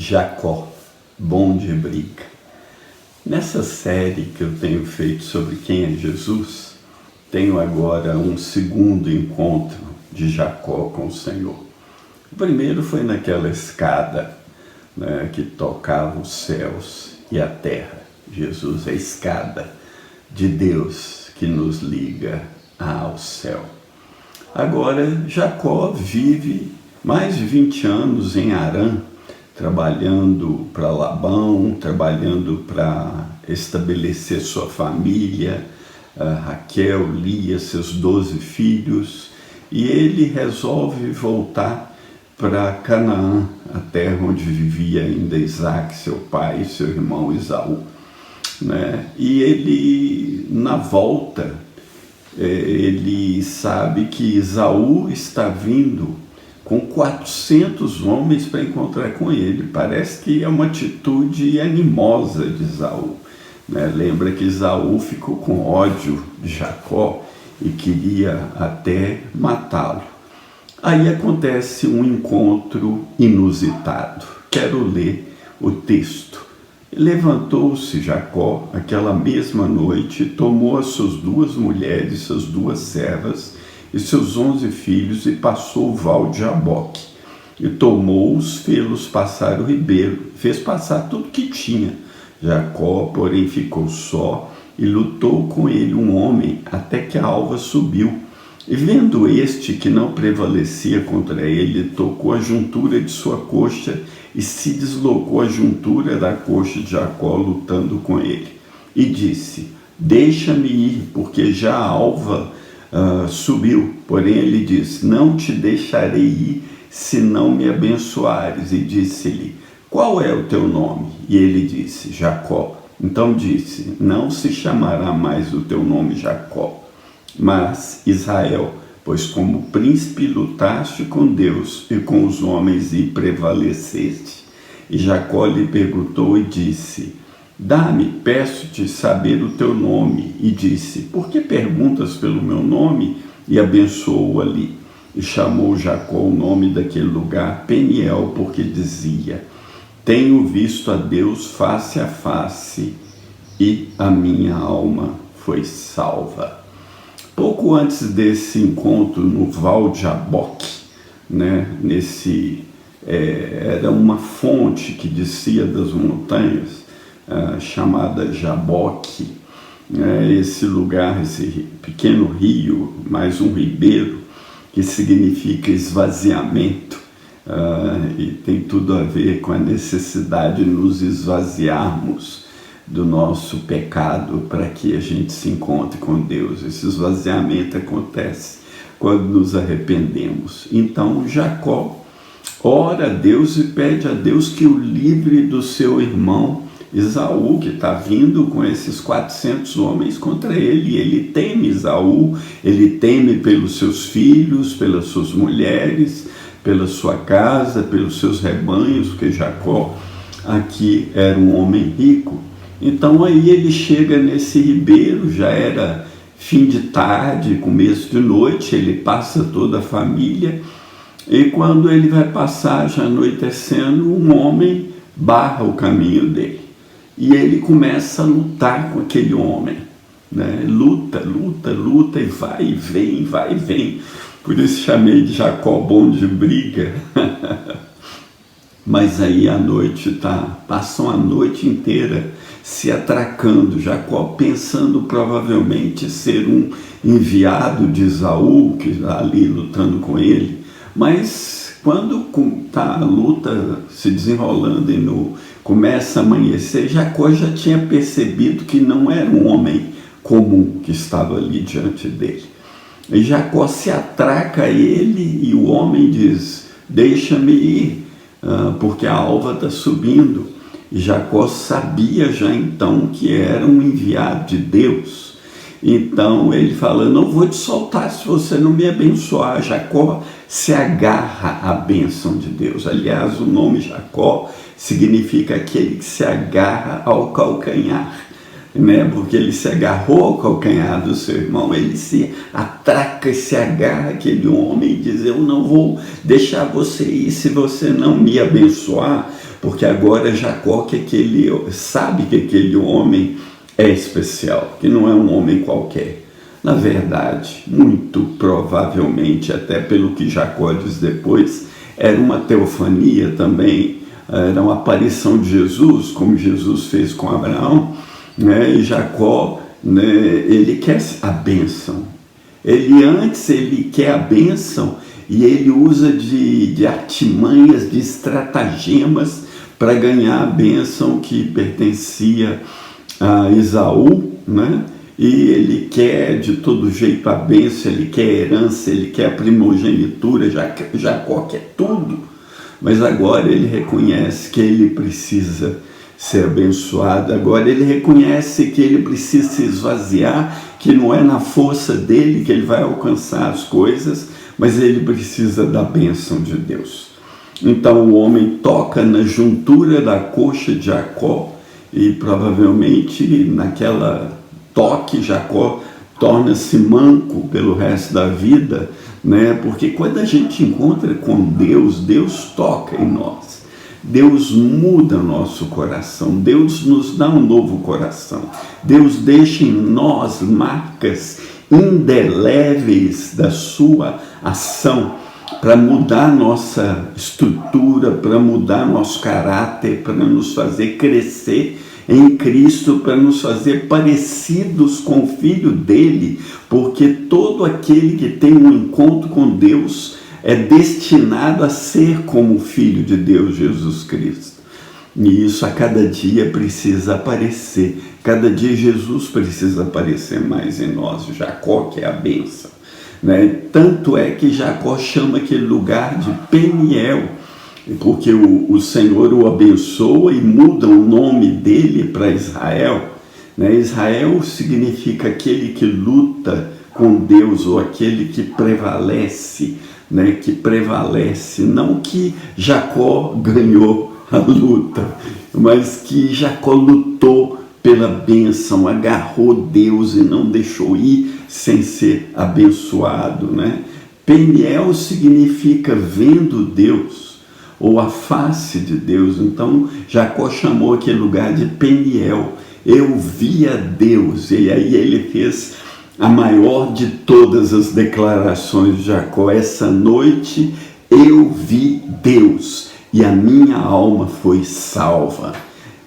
Jacó, bom de briga. Nessa série que eu tenho feito sobre quem é Jesus, tenho agora um segundo encontro de Jacó com o Senhor. O primeiro foi naquela escada, que tocava os céus e a terra. Jesus é a escada de Deus que nos liga ao céu. Agora, Jacó vive mais de 20 anos em Harã, trabalhando para Labão, trabalhando para estabelecer sua família, Raquel, Lia, seus 12 filhos, e ele resolve voltar para Canaã, a terra onde vivia ainda Isaac, seu pai, e seu irmão Esaú. E ele, na volta, ele sabe que Esaú está vindo com 400 homens para encontrar com ele. Parece que é uma atitude animosa de Esaú. Lembra que Esaú ficou com ódio de Jacó e queria até matá-lo. Aí acontece um encontro inusitado. Quero ler o texto. Levantou-se Jacó aquela mesma noite, tomou as suas 2 mulheres, suas 2 servas e seus 11 filhos e passou o val de Jaboque. E tomou-os, fê-los passar o ribeiro, fez passar tudo que tinha. Jacó, porém, ficou só e lutou com ele um homem até que a alva subiu. E vendo este que não prevalecia contra ele, tocou a juntura de sua coxa e se deslocou a juntura da coxa de Jacó lutando com ele. E disse: deixa-me ir, porque já a alva subiu. Porém ele disse: não te deixarei ir se não me abençoares. E disse-lhe: qual é o teu nome? E ele disse: Jacó. Então disse: não se chamará mais o teu nome Jacó, mas Israel, pois como príncipe lutaste com Deus e com os homens e prevaleceste. E Jacó lhe perguntou e disse: dá-me, peço-te, saber o teu nome. E disse: por que perguntas pelo meu nome? E abençoou ali. E chamou Jacó o nome daquele lugar Peniel, porque dizia: tenho visto a Deus face a face, e a minha alma foi salva. Pouco antes desse encontro no Val de Jaboque, era uma fonte que descia das montanhas, chamada Jaboque. Esse lugar, esse pequeno rio, mais um ribeiro, que significa esvaziamento, e tem tudo a ver com a necessidade de nos esvaziarmos do nosso pecado para que a gente se encontre com Deus. Esse esvaziamento acontece quando nos arrependemos. Então Jacó ora a Deus e pede a Deus que o livre do seu irmão Esaú, que está vindo com esses 400 homens contra ele. Ele teme Esaú, ele teme pelos seus filhos, pelas suas mulheres, pela sua casa, pelos seus rebanhos, porque Jacó aqui era um homem rico. Então aí ele chega nesse ribeiro, já era fim de tarde, começo de noite, ele passa toda a família, e quando ele vai passar, já anoitecendo, um homem barra o caminho dele. E ele começa a lutar com aquele homem, luta, e vai e vem. Por isso chamei de Jacó bom de briga. Mas aí à noite passam a noite inteira se atracando, Jacó pensando provavelmente ser um enviado de Esaú, que está ali lutando com ele. Mas quando está a luta se desenrolando e começa a amanhecer, Jacó já tinha percebido que não era um homem comum que estava ali diante dele. E Jacó se atraca a ele e o homem diz: deixa-me ir, porque a alva está subindo. E Jacó sabia já então que era um enviado de Deus. Então ele fala: não vou te soltar se você não me abençoar. Jacó se agarra à bênção de Deus. Aliás, o nome Jacó significa aquele que se agarra ao calcanhar. né? Porque ele se agarrou ao calcanhar do seu irmão, ele se atraca, se agarra aquele homem e diz: eu não vou deixar você ir se você não me abençoar, porque agora Jacó sabe que aquele homem é especial, que não é um homem qualquer. Na verdade, muito provavelmente, até pelo que Jacó diz depois, era uma teofania também, era uma aparição de Jesus, como Jesus fez com Abraão, né? E Jacó, né, ele quer a bênção. Ele quer a bênção e ele usa de artimanhas, de estratagemas para ganhar a bênção que pertencia a Esaú, né? E ele quer de todo jeito a bênção, ele quer a herança, ele quer a primogenitura, Jacó quer tudo. Mas agora ele reconhece que ele precisa ser abençoado, agora ele reconhece que ele precisa se esvaziar, que não é na força dele que ele vai alcançar as coisas, mas ele precisa da bênção de Deus. Então o homem toca na juntura da coxa de Jacó e provavelmente naquela toque Jacó torna-se manco pelo resto da vida, né? Porque quando a gente encontra com Deus, Deus toca em nós, Deus muda o nosso coração, Deus nos dá um novo coração, Deus deixa em nós marcas indeléveis da sua ação para mudar nossa estrutura, para mudar nosso caráter, para nos fazer crescer em Cristo, para nos fazer parecidos com o Filho dele, porque todo aquele que tem um encontro com Deus é destinado a ser como o Filho de Deus, Jesus Cristo. E isso a cada dia precisa aparecer, cada dia Jesus precisa aparecer mais em nós. Jacó que é a bênção, né? Tanto é que Jacó chama aquele lugar de Peniel, porque o Senhor o abençoa e muda o nome dele para Israel, né? Israel significa aquele que luta com Deus, ou aquele que prevalece, né? Que prevalece, não que Jacó ganhou a luta, mas que Jacó lutou pela bênção, agarrou Deus e não deixou ir sem ser abençoado, né? Peniel significa vendo Deus, ou a face de Deus. Então Jacó chamou aquele lugar de Peniel, eu vi a Deus. E aí ele fez a maior de todas as declarações de Jacó: essa noite eu vi Deus e a minha alma foi salva.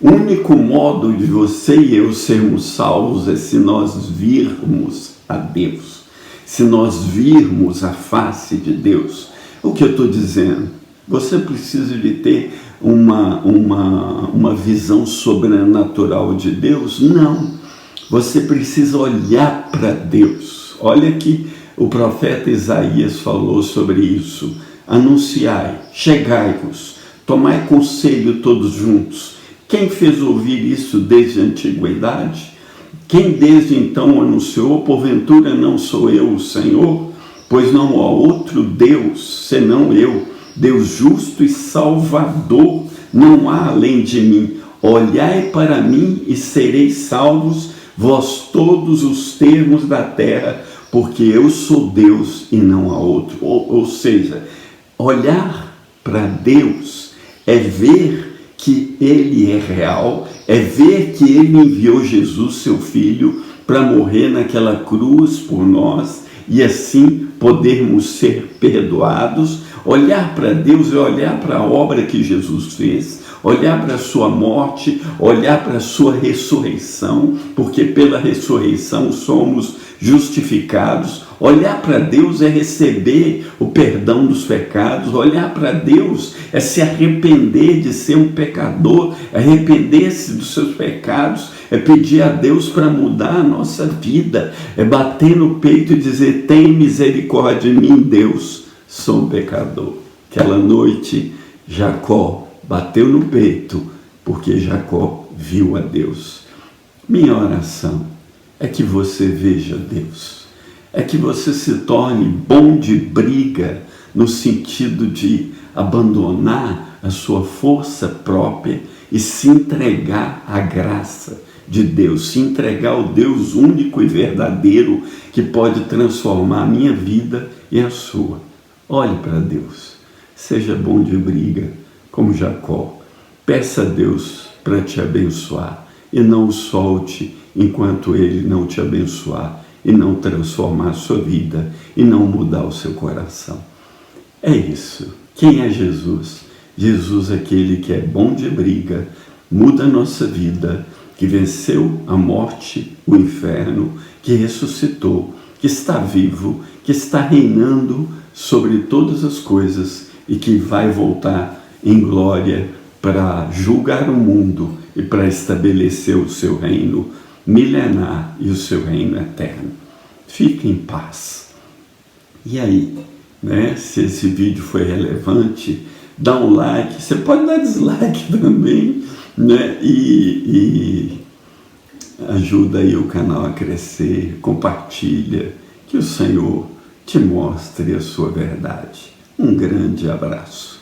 O único modo de você e eu sermos salvos é se nós virmos a Deus, se nós virmos a face de Deus. O que eu estou dizendo? Você precisa de ter uma visão sobrenatural de Deus? Não. Você precisa olhar para Deus. Olha que o profeta Isaías falou sobre isso. Anunciai, chegai-vos, tomai conselho todos juntos. Quem fez ouvir isso desde a antiguidade? Quem desde então anunciou? Porventura não sou eu o Senhor? Pois não há outro Deus senão eu, Deus justo e salvador, não há além de mim. Olhai para mim e sereis salvos, vós todos os termos da terra, porque eu sou Deus e não há outro. Ou seja, olhar para Deus é ver que Ele é real, é ver que Ele enviou Jesus, seu Filho, para morrer naquela cruz por nós e assim podermos ser perdoados. Olhar para Deus é olhar para a obra que Jesus fez, olhar para a sua morte, olhar para a sua ressurreição, porque pela ressurreição somos justificados. Olhar para Deus é receber o perdão dos pecados. Olhar para Deus é se arrepender de ser um pecador, arrepender-se dos seus pecados, é pedir a Deus para mudar a nossa vida, é bater no peito e dizer: tem misericórdia de mim, Deus, sou um pecador. Aquela noite Jacó bateu no peito, porque Jacó viu a Deus. Minha oração é que você veja Deus, é que você se torne bom de briga, no sentido de abandonar a sua força própria e se entregar à graça de Deus, se entregar ao Deus único e verdadeiro que pode transformar a minha vida e a sua. Olhe para Deus, seja bom de briga, como Jacó. Peça a Deus para te abençoar e não o solte enquanto Ele não te abençoar e não transformar a sua vida e não mudar o seu coração. É isso. Quem é Jesus? Jesus é aquele que é bom de briga, muda a nossa vida, que venceu a morte, o inferno, que ressuscitou, que está vivo, que está reinando sobre todas as coisas e que vai voltar em glória para julgar o mundo e para estabelecer o seu reino milenar e o seu reino eterno. Fique em paz. E aí, se esse vídeo foi relevante, dá um like, você pode dar dislike também, e ajuda aí o canal a crescer, compartilha, que o Senhor te mostre a sua verdade. Um grande abraço.